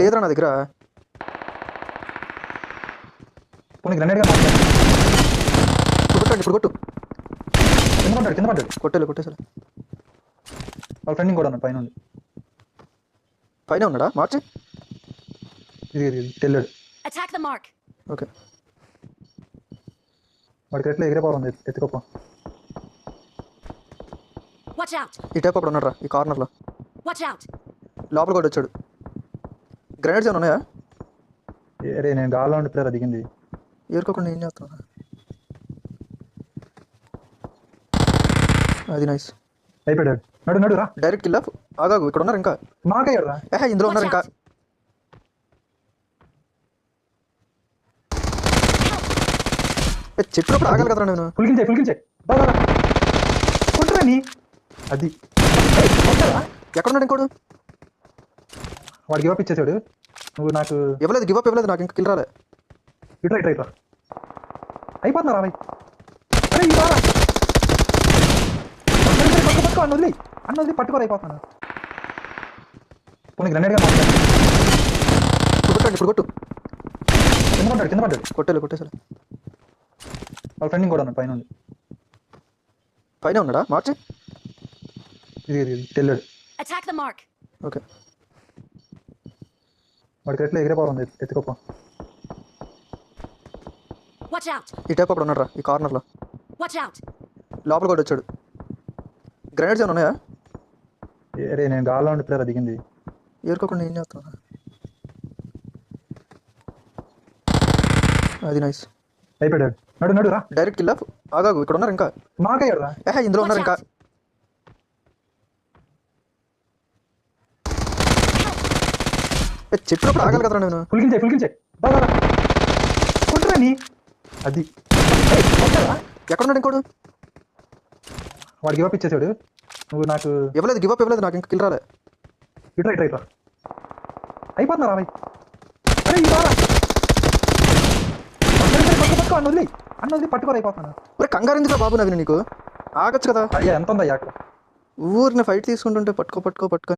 లేదురా నా దగ్గర. కొన్ని గ్రెనేడ్గా కొట్టండి ఇప్పుడు కొట్టు. కింద పడ్డాడు కొట్టేసారు. వాళ్ళ ఫ్రెండింగ్ కూడా ఉన్నాడు పైన ఉంది. పైన ఉన్నాడా మార్చి? ఇది తెల్లాడు. Attack the mark. ఓకే వాడికి ఎట్లా ఎగిరే పవర్ ఉంది, ఎత్తుకోప. Watch out. ఈ టైప్ అప్పుడు ఉన్నారా ఈ కార్నర్లో. Watch out. లోపల కూడా వచ్చాడు. గ్రెనేడ్స్ ఏమైనా ఉన్నాయా? అరే నేను గాల్లో ఉండి ప్లేయర్ దిగింది. ఏరుకోకుండా ఏం చేస్తున్నా? అది నైస్. అయిపోయాడు. నడు రా. Direct kill. ఆగాగు ఇక్కడ ఉన్నారు ఇంకా. మాకయ్యాడు రా. ఇందులో ఉన్నారు ఇంకా. చెప్పినప్పుడు ఆగాలి కదరా నేను. ఫుల్ కిల్ చేయి. కొట్టురా నీ. అది ఎక్కడున్నాడు ఇంకోడు? వాడు గివ్ అప్ ఇచ్చేసాడు. నువ్వు నాకు ఇవ్వలేదు, గివ్ అప్ ఇవ్వలేదు నాకు. ఇంకా కిల్ రాలే. ఇట్రా అయిపోతున్నా రా భయ్. అరే ఈ బాగా పట్టుకో అన్నది పట్టుకోరు అయిపోతున్నా. కొన్ని గ్రెనేడ్గా ఇప్పుడు కొట్టు. కింద పడ్డాడు. కొట్టేసారు. వాళ్ళ ఫ్రెండింగ్ కూడా ఉన్నాడు పైన ఉంది. పైన ఉన్నాడా మార్చి? ఇది తెల్లాడు. Attack the mark. ఓకే వాడికి ఎట్లా ఎగిరే పవర్ ఉంది, ఎత్తుకోప. Watch out. ఈ టైప్ అప్పుడు ఉన్నారా ఈ కార్నర్లో. Watch out. లోపల కూడా వచ్చాడు. గ్రెనేడ్స్ ఏమైనా ఉన్నాయా? అరే నేను గాల్లో ఉండి ప్లేయర్ దిగింది. ఏరుకోకుండా ఏం చేస్తున్నా? అది నైస్. అయిపోయాడు. నడు రా. Direct kill. ఆగాగు ఇక్కడ ఉన్నారు ఇంకా. మాకయ్యాడు రా. ఇందులో ఉన్నారు ఇంకా. చెప్పినప్పుడు ఆగాలి కదరా నేను. ఫుల్ కిల్ చేయి. కొట్టురా నీ. అది ఎక్కడున్నాడు ఇంకోడు? వాడు గివ్ అప్ ఇచ్చేసాడు. నువ్వు నాకు ఇవ్వలేదు, గివ్ అప్ ఇవ్వలేదు నాకు. ఇంకా కిల్ రాలే. ఇట్రా అయిపోతున్నా రా భయ్. అరే ఈ బాగా పట్టుకో అన్నది పట్టుకోరు అయిపోతున్నా. కంగారు ఎందుకు బాబు నవీన్ నీకు? ఆగచ్చు కదా. అయ్యా ఎంత ఉందయ్యా అక్కడ. ఊరిని ఫైట్ తీసుకుంటుంటే పట్టుకో